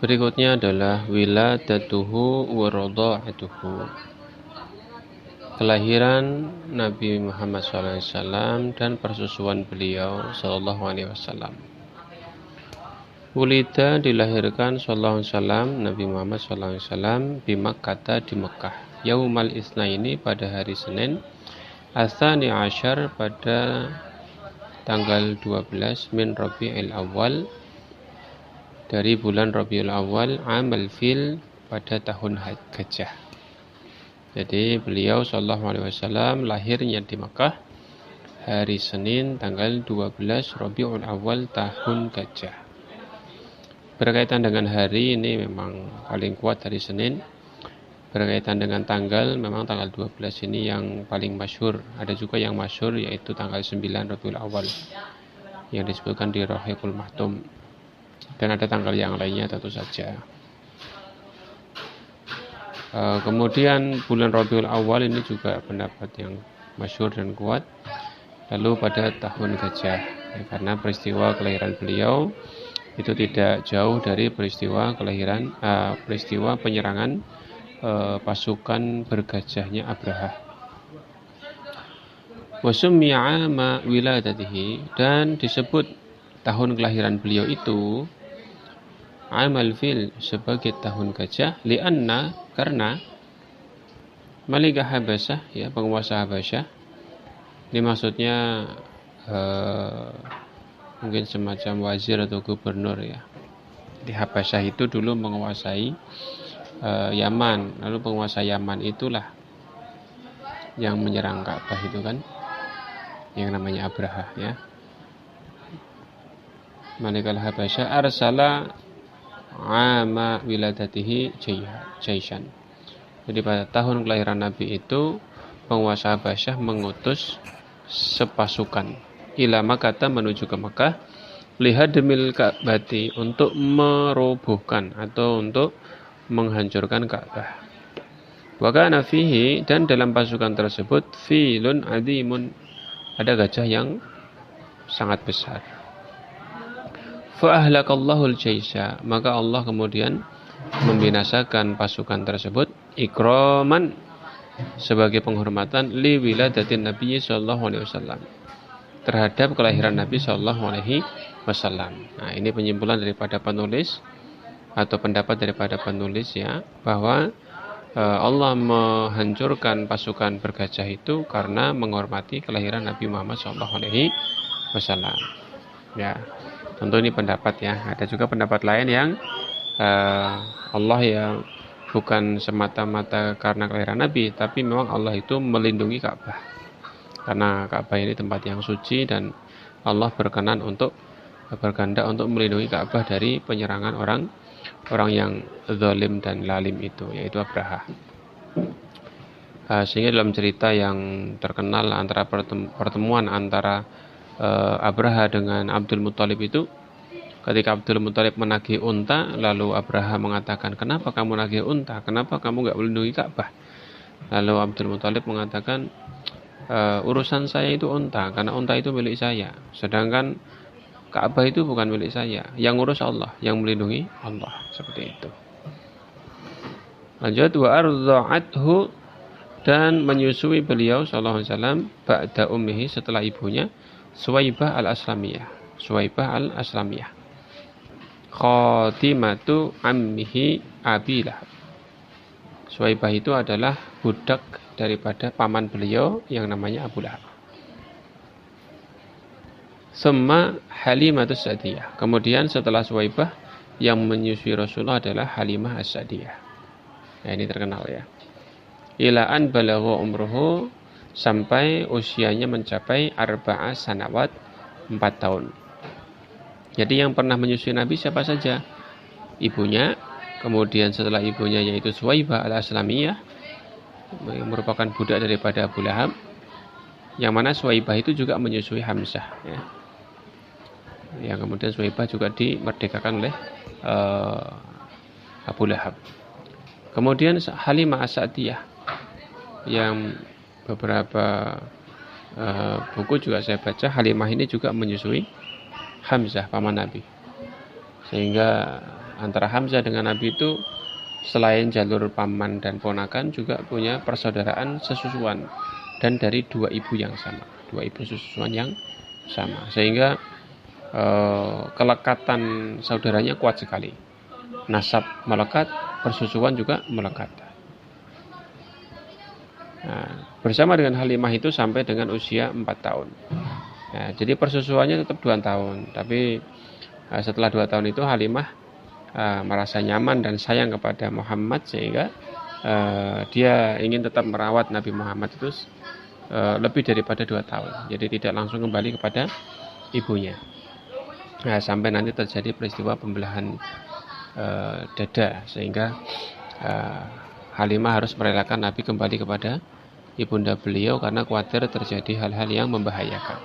Berikutnya adalah wiladatuhu wa radha'atuhu. Kelahiran Nabi Muhammad SAW dan persusuan beliau SAW. Wulida dilahirkan Nabi Muhammad SAW di Makkah di Mekah. Yaumal Isnaini pada hari Senin. Asani Asyar pada tanggal 12 min Rabi'il Awal dari bulan Rabiul Awal amal fil pada tahun gajah. Jadi beliau SAW lahirnya di Makkah hari Senin tanggal 12 Rabiul Awal tahun gajah. Berkaitan dengan hari ini memang paling kuat hari Senin. Berkaitan dengan tanggal memang tanggal 12 ini yang paling masyhur. Ada juga yang masyhur yaitu tanggal 9 Rabiul Awal yang disebutkan di Rahiqul Mahtum. Dan ada tanggal yang lainnya tentu saja. Kemudian bulan Rabiul Awal ini juga pendapat yang masyhur dan kuat. Lalu pada tahun gajah, karena peristiwa kelahiran beliau itu tidak jauh dari peristiwa penyerangan pasukan bergajahnya Abraha. Wasummi'a ma wiladatihi, dan disebut tahun kelahiran beliau itu amal fil sebagai tahun gajah lianna karena Malikah Habasyah, ya, penguasa Habasyah. Ini maksudnya mungkin semacam wazir atau gubernur, ya. Di Habasyah itu dulu menguasai Yaman. Lalu penguasa Yaman itulah yang menyerang Ka'bah itu kan, yang namanya Abraha, ya. Malikal Habasyah arsala ama wiladatihi jaishan. Jadi pada tahun kelahiran Nabi itu penguasa Habasyah mengutus sepasukan ila Makkah menuju ke Makkah lihadmil Ka'bati untuk merobohkan atau untuk menghancurkan Ka'bah. Wa kana fihi, dan dalam pasukan tersebut filun azimun, ada gajah yang sangat besar. Fa ahlakallahu al-jaisha, maka Allah kemudian membinasakan pasukan tersebut ikraman, sebagai penghormatan li wiladatin Nabi sallallahu alaihi wasallam, terhadap kelahiran Nabi sallallahu alaihi wasallam. Nah, ini penyimpulan daripada penulis atau pendapat daripada penulis, ya, bahwa Allah menghancurkan pasukan bergajah itu karena menghormati kelahiran Nabi Muhammad sallallahu alaihi wasallam. Ya. Tentu ini pendapat, ya. Ada juga pendapat lain yang Allah, ya, bukan semata-mata karena kelahiran Nabi, tapi memang Allah itu melindungi Ka'bah. Karena Ka'bah ini tempat yang suci dan Allah berkenan untuk berkehendak untuk melindungi Ka'bah dari penyerangan orang yang zalim dan lalim itu, yaitu Abraha. Sehingga dalam cerita yang terkenal antara pertemuan antara Abraha dengan Abdul Muthalib itu, ketika Abdul Muthalib menagih unta, lalu Abraha mengatakan, kenapa kamu nagih unta? Kenapa kamu nggak melindungi Ka'bah? Lalu Abdul Muthalib mengatakan, urusan saya itu unta, karena unta itu milik saya. Sedangkan Ka'bah itu bukan milik saya. Yang ngurus Allah, yang melindungi Allah. Seperti itu. Lanjut, wa ardha'athu, dan menyusui beliau sallallahu alaihi wasallam ba'da ummihi, setelah ibunya, Suwaibah al-Aslamiyah. Suwaibah al-Aslamiyah. Khatimatu ammihi Abi Lahab. Suwaibah itu adalah budak daripada paman beliau yang namanya Abu Lahab. Summa Halimatus Sa'diyah. Kemudian setelah Suwaibah, yang menyusui Rasulullah adalah Halimah As-Sa'diyah. Nah, ini terkenal, ya. Ila an balagha umruhu, sampai usianya mencapai 4 sanawat, 4 tahun. Jadi yang pernah menyusui Nabi siapa saja? Ibunya, kemudian setelah ibunya yaitu Suwaibah al-Aslamiyah, yang merupakan budak daripada Abu Lahab, yang mana Suwaibah itu juga menyusui Hamzah, ya. Yang kemudian Suwaibah juga dimerdekakan oleh Abu Lahab. Kemudian Halimah As-Sa'diyah, yang beberapa buku juga saya baca, Halimah ini juga menyusui Hamzah paman Nabi, sehingga antara Hamzah dengan Nabi itu selain jalur paman dan ponakan juga punya persaudaraan sesusuan dan dari dua ibu yang sama, dua ibu sesusuan yang sama, sehingga kelekatan saudaranya kuat sekali. Nasab melekat, persusuan juga melekat. Nah, bersama dengan Halimah itu sampai dengan usia 4 tahun. Nah, jadi persusuannya tetap 2 tahun, tapi setelah 2 tahun itu Halimah merasa nyaman dan sayang kepada Muhammad, sehingga dia ingin tetap merawat Nabi Muhammad itu lebih daripada 2 tahun. Jadi tidak langsung kembali kepada ibunya. Nah, sampai nanti terjadi peristiwa pembelahan dada, sehingga Halimah harus merelakan Nabi kembali kepada ibunda beliau karena khawatir terjadi hal-hal yang membahayakan.